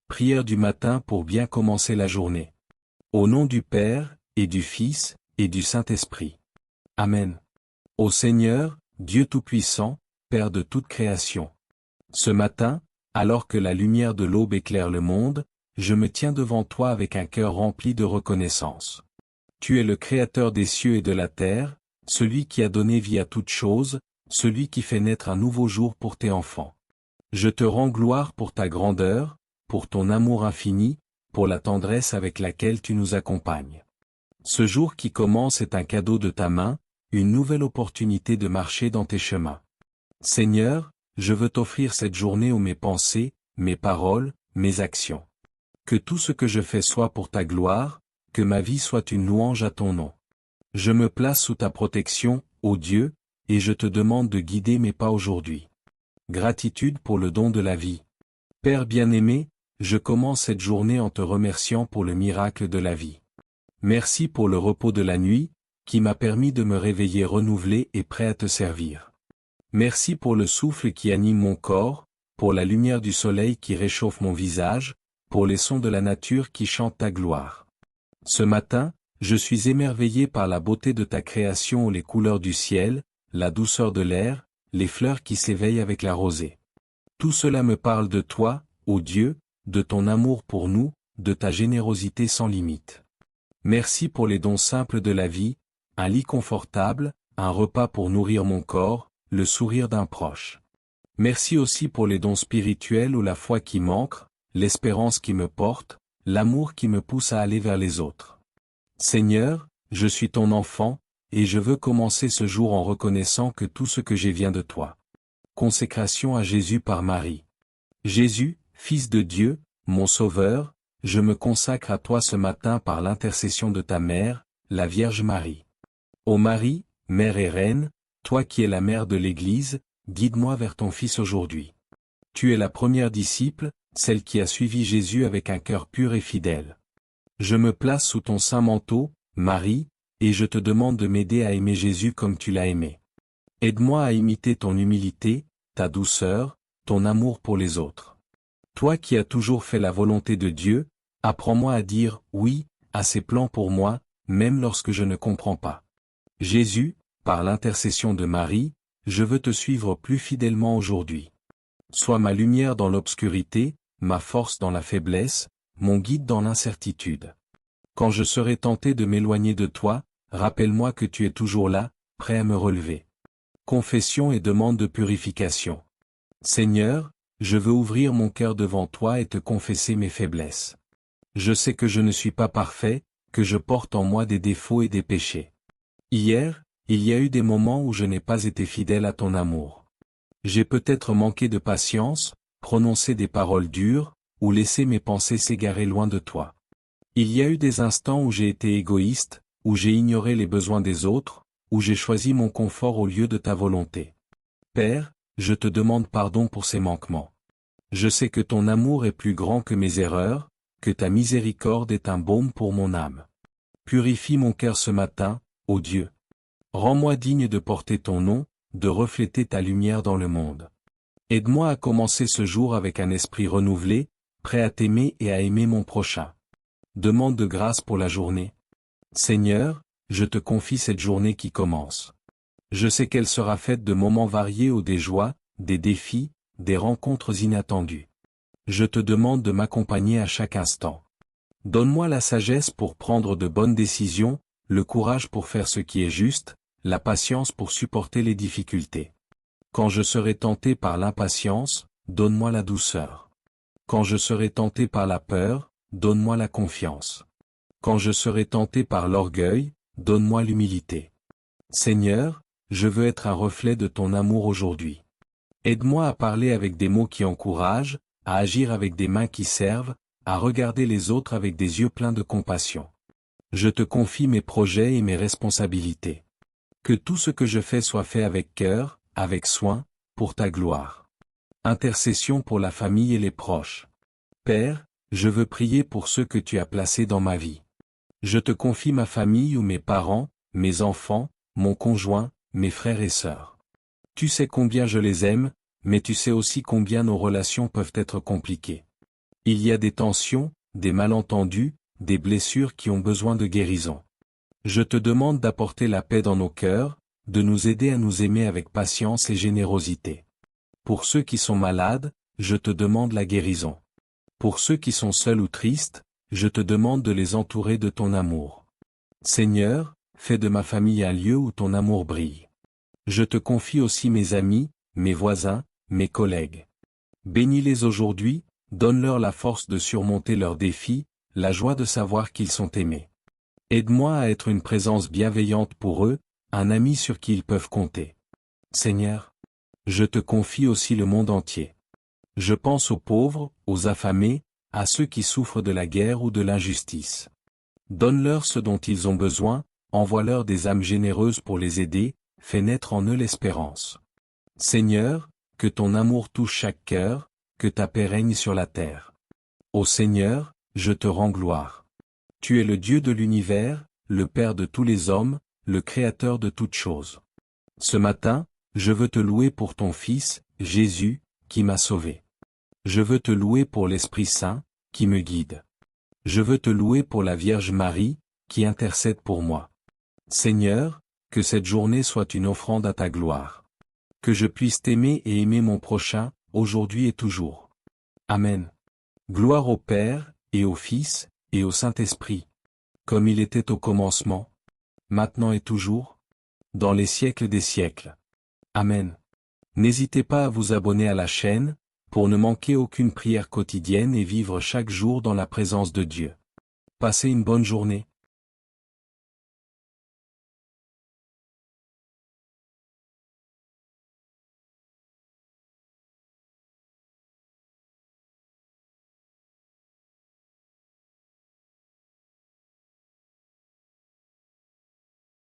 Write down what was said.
Prière du matin pour bien commencer la journée. Au nom du Père, et du Fils, et du Saint-Esprit. Amen. Ô Seigneur, Dieu Tout-Puissant, Père de toute création. Ce matin, alors que la lumière de l'aube éclaire le monde, je me tiens devant toi avec un cœur rempli de reconnaissance. Tu es le Créateur des cieux et de la terre, celui qui a donné vie à toutes choses, celui qui fait naître un nouveau jour pour tes enfants. Je te rends gloire pour ta grandeur, pour ton amour infini, pour la tendresse avec laquelle tu nous accompagnes. Ce jour qui commence est un cadeau de ta main, une nouvelle opportunité de marcher dans tes chemins. Seigneur, je veux t'offrir cette journée où mes pensées, mes paroles, mes actions. Que tout ce que je fais soit pour ta gloire, que ma vie soit une louange à ton nom. Je me place sous ta protection, ô Dieu, et je te demande de guider mes pas aujourd'hui. Gratitude pour le don de la vie. Père bien-aimé, je commence cette journée en te remerciant pour le miracle de la vie. Merci pour le repos de la nuit, qui m'a permis de me réveiller renouvelé et prêt à te servir. Merci pour le souffle qui anime mon corps, pour la lumière du soleil qui réchauffe mon visage, pour les sons de la nature qui chantent ta gloire. Ce matin, je suis émerveillé par la beauté de ta création, les couleurs du ciel, la douceur de l'air, les fleurs qui s'éveillent avec la rosée. Tout cela me parle de toi, ô Dieu, de ton amour pour nous, de ta générosité sans limite. Merci pour les dons simples de la vie, un lit confortable, un repas pour nourrir mon corps, le sourire d'un proche. Merci aussi pour les dons spirituels ou la foi qui m'ancre, l'espérance qui me porte, l'amour qui me pousse à aller vers les autres. Seigneur, je suis ton enfant, et je veux commencer ce jour en reconnaissant que tout ce que j'ai vient de toi. Consécration à Jésus par Marie. Jésus, Fils de Dieu, mon Sauveur, je me consacre à toi ce matin par l'intercession de ta mère, la Vierge Marie. Ô Marie, Mère et Reine, toi qui es la mère de l'Église, guide-moi vers ton Fils aujourd'hui. Tu es la première disciple, celle qui a suivi Jésus avec un cœur pur et fidèle. Je me place sous ton saint manteau, Marie, et je te demande de m'aider à aimer Jésus comme tu l'as aimé. Aide-moi à imiter ton humilité, ta douceur, ton amour pour les autres. Toi qui as toujours fait la volonté de Dieu, apprends-moi à dire « oui » à ses plans pour moi, même lorsque je ne comprends pas. Jésus, par l'intercession de Marie, je veux te suivre plus fidèlement aujourd'hui. Sois ma lumière dans l'obscurité, ma force dans la faiblesse, mon guide dans l'incertitude. Quand je serai tenté de m'éloigner de toi, rappelle-moi que tu es toujours là, prêt à me relever. Confession et demande de purification. Seigneur, je veux ouvrir mon cœur devant toi et te confesser mes faiblesses. Je sais que je ne suis pas parfait, que je porte en moi des défauts et des péchés. Hier, il y a eu des moments où je n'ai pas été fidèle à ton amour. J'ai peut-être manqué de patience, prononcé des paroles dures, ou laissé mes pensées s'égarer loin de toi. Il y a eu des instants où j'ai été égoïste, où j'ai ignoré les besoins des autres, où j'ai choisi mon confort au lieu de ta volonté. Père, je te demande pardon pour ces manquements. Je sais que ton amour est plus grand que mes erreurs, que ta miséricorde est un baume pour mon âme. Purifie mon cœur ce matin, ô Dieu. Rends-moi digne de porter ton nom, de refléter ta lumière dans le monde. Aide-moi à commencer ce jour avec un esprit renouvelé, prêt à t'aimer et à aimer mon prochain. Demande de grâce pour la journée. Seigneur, je te confie cette journée qui commence. Je sais qu'elle sera faite de moments variés ou des joies, des défis, des rencontres inattendues. Je te demande de m'accompagner à chaque instant. Donne-moi la sagesse pour prendre de bonnes décisions, le courage pour faire ce qui est juste, la patience pour supporter les difficultés. Quand je serai tenté par l'impatience, donne-moi la douceur. Quand je serai tenté par la peur, donne-moi la confiance. Quand je serai tenté par l'orgueil, donne-moi l'humilité. Seigneur, je veux être un reflet de ton amour aujourd'hui. Aide-moi à parler avec des mots qui encouragent, à agir avec des mains qui servent, à regarder les autres avec des yeux pleins de compassion. Je te confie mes projets et mes responsabilités. Que tout ce que je fais soit fait avec cœur, avec soin, pour ta gloire. Intercession pour la famille et les proches. Père, je veux prier pour ceux que tu as placés dans ma vie. Je te confie ma famille ou mes parents, mes enfants, mon conjoint, mes frères et sœurs. Tu sais combien je les aime, mais tu sais aussi combien nos relations peuvent être compliquées. Il y a des tensions, des malentendus, des blessures qui ont besoin de guérison. Je te demande d'apporter la paix dans nos cœurs, de nous aider à nous aimer avec patience et générosité. Pour ceux qui sont malades, je te demande la guérison. Pour ceux qui sont seuls ou tristes, je te demande de les entourer de ton amour. Seigneur, fais de ma famille un lieu où ton amour brille. Je te confie aussi mes amis, mes voisins, mes collègues. Bénis-les aujourd'hui, donne-leur la force de surmonter leurs défis, la joie de savoir qu'ils sont aimés. Aide-moi à être une présence bienveillante pour eux, un ami sur qui ils peuvent compter. Seigneur, je te confie aussi le monde entier. Je pense aux pauvres, aux affamés, à ceux qui souffrent de la guerre ou de l'injustice. Donne-leur ce dont ils ont besoin, envoie-leur des âmes généreuses pour les aider, fais naître en eux l'espérance. Seigneur, que ton amour touche chaque cœur, que ta paix règne sur la terre. Ô Seigneur, je te rends gloire. Tu es le Dieu de l'univers, le Père de tous les hommes, le Créateur de toutes choses. Ce matin, je veux te louer pour ton Fils, Jésus, qui m'a sauvé. Je veux te louer pour l'Esprit Saint, qui me guide. Je veux te louer pour la Vierge Marie, qui intercède pour moi. Seigneur, que cette journée soit une offrande à ta gloire. Que je puisse t'aimer et aimer mon prochain, aujourd'hui et toujours. Amen. Gloire au Père, et au Fils, et au Saint-Esprit. Comme il était au commencement, maintenant et toujours, dans les siècles des siècles. Amen. N'hésitez pas à vous abonner à la chaîne, pour ne manquer aucune prière quotidienne et vivre chaque jour dans la présence de Dieu. Passez une bonne journée.